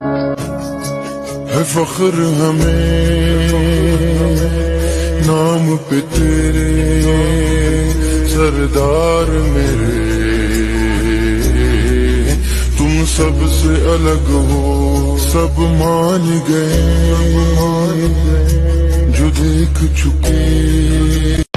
है फख्र हमें नाम पे तेरे, सरदार मेरे। तुम सबसे अलग हो, सब मान गए जो देख चुके।